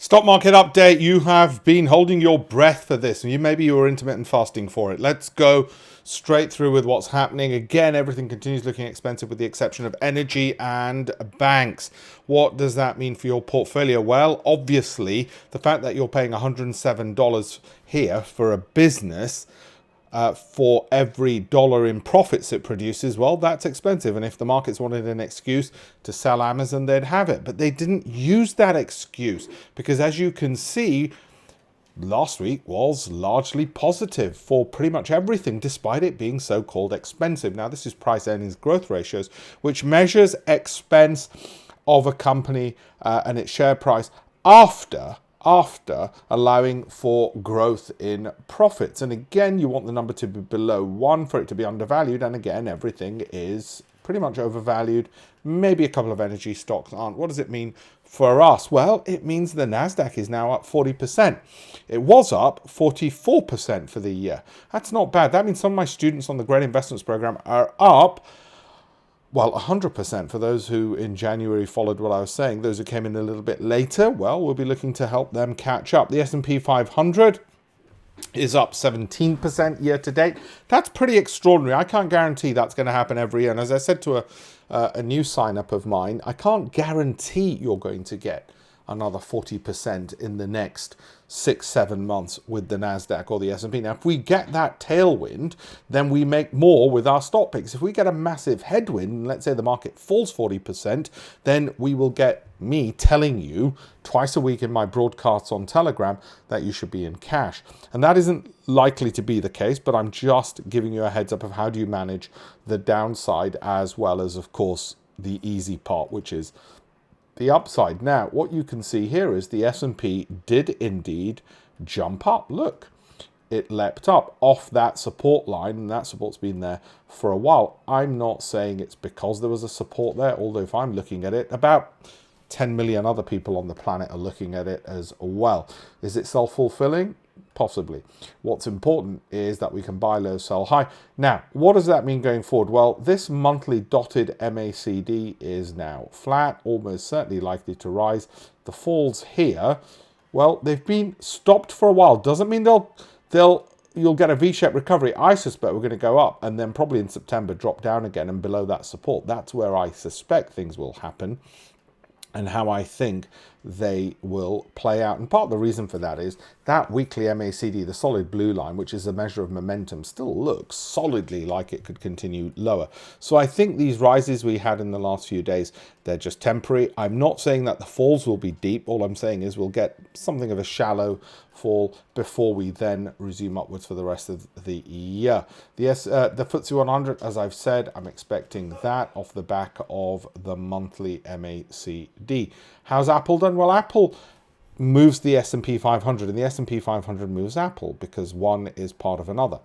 Stock market update. You have been holding your breath for this. Maybe you were intermittent fasting for it. Let's go straight through with what's happening. Again, everything continues looking expensive with the exception of energy and banks. What does that mean for your portfolio? Well, obviously, the fact that you're paying $107 here for a business for every dollar in profits it produces, well, that's expensive. And if the markets wanted an excuse to sell Amazon, they'd have it. But they didn't use that excuse because, as you can see, last week was largely positive for pretty much everything, despite it being so-called expensive. Now, this is price earnings growth ratios, which measures expense of a company and its share price after allowing for growth in profits. And again, you want the number to be below 1 for it to be undervalued. And again, everything is pretty much overvalued. Maybe a couple of energy stocks aren't. What does it mean for us? Well, it means the NASDAQ is now up 40%. It was up 44% for the year. That's not bad. That means some of my students on the Great Investments Program are up, well, 100% for those who in January followed what I was saying. Those who came in a little bit later, well, we'll be looking to help them catch up. The S&P 500 is up 17% year to date. That's pretty extraordinary. I can't guarantee that's going to happen every year. And as I said to a new sign-up of mine, I can't guarantee you're going to get another 40% in the next 6-7 months with the NASDAQ or the S&P. Now, if we get that tailwind, then we make more with our stock picks. If we get a massive headwind, let's say the market falls 40%, then we will get me telling you twice a week in my broadcasts on Telegram that you should be in cash. And that isn't likely to be the case, but I'm just giving you a heads up of how do you manage the downside as well as, of course, the easy part, which is the upside. Now, what you can see here is the S&P did indeed jump up. Look, it leapt up off that support line, and that support's been there for a while. I'm not saying it's because there was a support there, although if I'm looking at it, about 10 million other people on the planet are looking at it as well. Is it self-fulfilling? Possibly. What's important is that we can buy low, sell high. Now, what does that mean going forward? Well, this monthly dotted MACD is now flat, almost certainly likely to rise. The falls here, well, they've been stopped for a while. Doesn't mean you'll get a V-shaped recovery. I suspect we're going to go up and then probably in September drop down again and below that support. That's where I suspect things will happen and how I think they will play out. And part of the reason for that is that weekly MACD, the solid blue line, which is a measure of momentum, still looks solidly like it could continue lower. So I think these rises we had in the last few days, they're just temporary. I'm not saying that the falls will be deep. All I'm saying is we'll get something of a shallow fall before we then resume upwards for the rest of the year. The FTSE 100, as I've said, I'm expecting that off the back of the monthly MACD. How's Apple done? Well, Apple moves the S&P 500 and the S&P 500 moves Apple because one is part of another.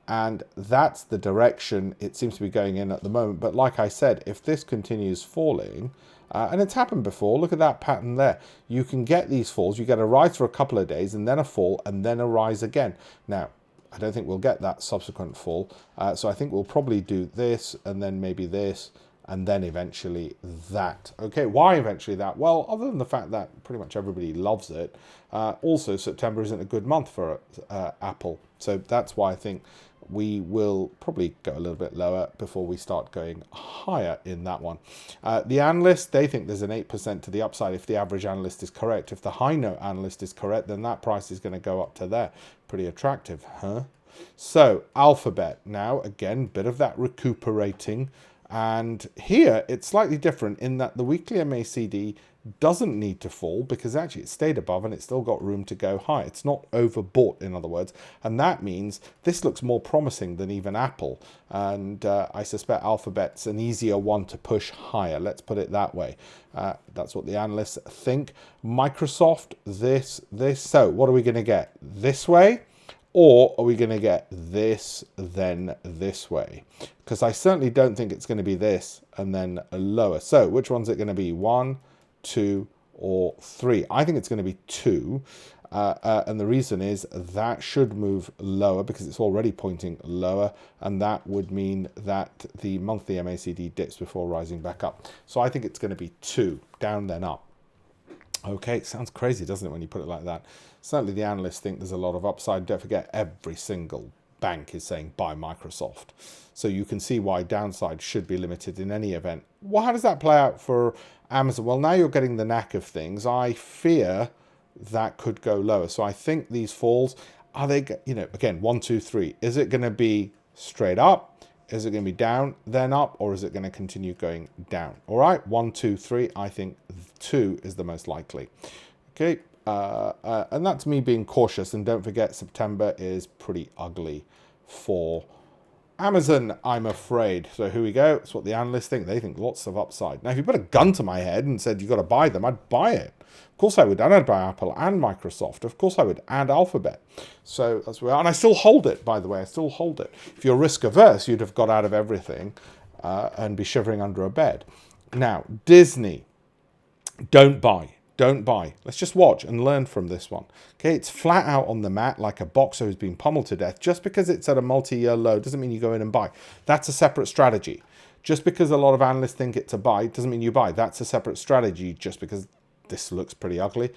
And that's the direction it seems to be going in at the moment. But like I said, if this continues falling, and it's happened before, look at that pattern there. You can get these falls. You get a rise for a couple of days and then a fall and then a rise again. Now, I don't think we'll get that subsequent fall. So I think we'll probably do this and then maybe this and then eventually that. Okay, why eventually that? Well, other than the fact that pretty much everybody loves it, also September isn't a good month for Apple. So that's why I think we will probably go a little bit lower before we start going higher in that one. The analysts, they think there's an 8% to the upside if the average analyst is correct. If the high note analyst is correct, then that price is going to go up to there. Pretty attractive, huh? So Alphabet now, again, bit of that recuperating. And here it's slightly different in that the weekly MACD doesn't need to fall because actually it stayed above and it's still got room to go high. It's not overbought, in other words. And that means this looks more promising than even Apple. And I suspect Alphabet's an easier one to push higher. Let's put it that way. That's what the analysts think. Microsoft, this. So what are we going to get? This way? Or are we going to get this, then this way? Because I certainly don't think it's going to be this and then a lower. So which one's it going to be? 1, 2, or 3? I think it's going to be 2. And the reason is that should move lower because it's already pointing lower. And that would mean that the monthly MACD dips before rising back up. So I think it's going to be 2, down then up. Okay, sounds crazy, doesn't it, when you put it like that? Certainly the analysts think there's a lot of upside. Don't forget, every single bank is saying buy Microsoft. So you can see why downside should be limited in any event. Well, how does that play out for Amazon? Well, now you're getting the knack of things. I fear that could go lower. So I think these falls, are they, again, 1, 2, 3. Is it going to be straight up? Is it going to be down, then up, or is it going to continue going down? All right, 1, 2, 3. I think 2 is the most likely. Okay, and that's me being cautious. And don't forget, September is pretty ugly for Amazon, I'm afraid. So here we go. That's what the analysts think. They think lots of upside. Now, if you put a gun to my head and said you've got to buy them, I'd buy it. Of course I would. I'd buy Apple and Microsoft. Of course I would. And Alphabet. So that's where, and I still hold it, by the way. I still hold it. If you're risk averse, you'd have got out of everything and be shivering under a bed. Now, Disney, don't buy. Don't buy. Let's just watch and learn from this one. Okay, it's flat out on the mat like a boxer who's been pummeled to death. Just because it's at a multi-year low doesn't mean you go in and buy. That's a separate strategy. Just because a lot of analysts think it's a buy doesn't mean you buy. That's a separate strategy. Just because this looks pretty ugly,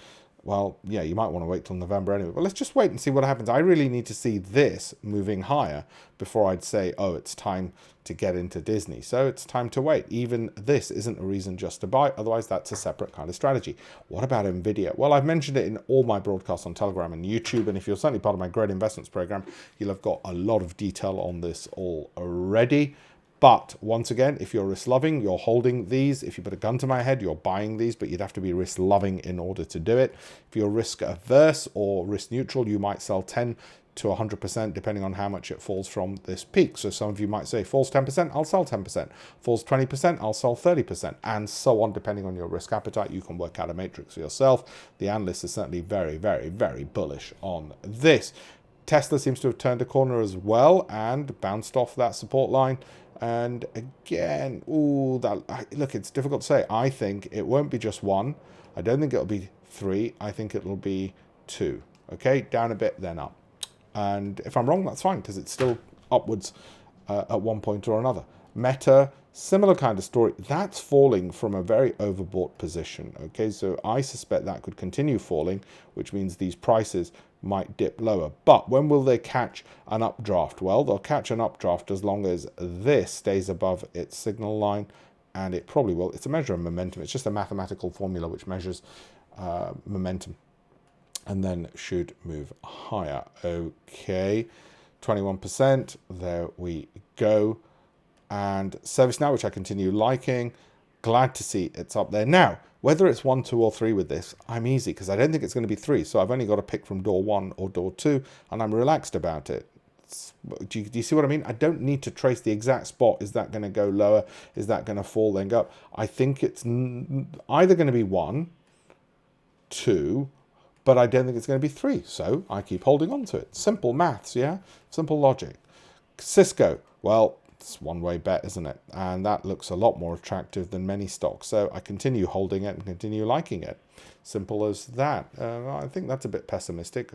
well, yeah, you might want to wait till November anyway. But let's just wait and see what happens. I really need to see this moving higher before I'd say, oh, it's time to get into Disney. So it's time to wait. Even this isn't a reason just to buy. Otherwise, that's a separate kind of strategy. What about Nvidia? Well, I've mentioned it in all my broadcasts on Telegram and YouTube. And if you're certainly part of my Great Investments program, you'll have got a lot of detail on this already. But once again, if you're risk loving, you're holding these. If you put a gun to my head, you're buying these, but you'd have to be risk loving in order to do it. If you're risk averse or risk neutral, you might sell 10 to 100% depending on how much it falls from this peak. So some of you might say, falls 10%, I'll sell 10%. Falls 20%, I'll sell 30%, and so on, depending on your risk appetite. You can work out a matrix for yourself. The analysts are certainly very, very, very bullish on this. Tesla seems to have turned a corner as well and bounced off that support line. And again, look, it's difficult to say. I think it won't be just 1. I don't think it'll be 3. I think it'll be 2. Okay, down a bit, then up. And if I'm wrong, that's fine, because it's still upwards at one point or another. Meta, similar kind of story. That's falling from a very overbought position. Okay, so I suspect that could continue falling, which means these prices might dip lower. But when will they catch an updraft? Well, they'll catch an updraft as long as this stays above its signal line, and it probably will. It's a measure of momentum. It's just a mathematical formula which measures momentum, and then should move higher. Okay, 21%. There we go. And ServiceNow, which I continue liking, glad to see it's up there. Now, whether it's 1, 2, or 3 with this, I'm easy, because I don't think it's going to be 3. So I've only got to pick from door 1 or door 2, and I'm relaxed about it. Do you see what I mean? I don't need to trace the exact spot. Is that going to go lower? Is that going to fall, then go up? I think it's either going to be 1, 2, but I don't think it's going to be 3. So I keep holding on to it. Simple maths, yeah? Simple logic. Cisco, well, it's one-way bet, isn't it? And that looks a lot more attractive than many stocks. So I continue holding it and continue liking it. Simple as that. I think that's a bit pessimistic.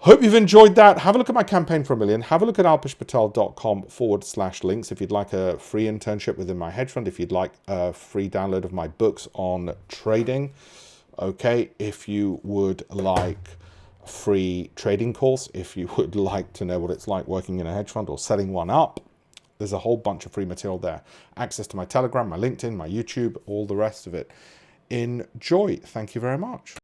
Hope you've enjoyed that. Have a look at my campaign for $1 million. Have a look at alpeshpatel.com/links if you'd like a free internship within my hedge fund, if you'd like a free download of my books on trading. Okay, if you would like a free trading course, if you would like to know what it's like working in a hedge fund or setting one up, there's a whole bunch of free material there. Access to my Telegram, my LinkedIn, my YouTube, all the rest of it. Enjoy. Thank you very much.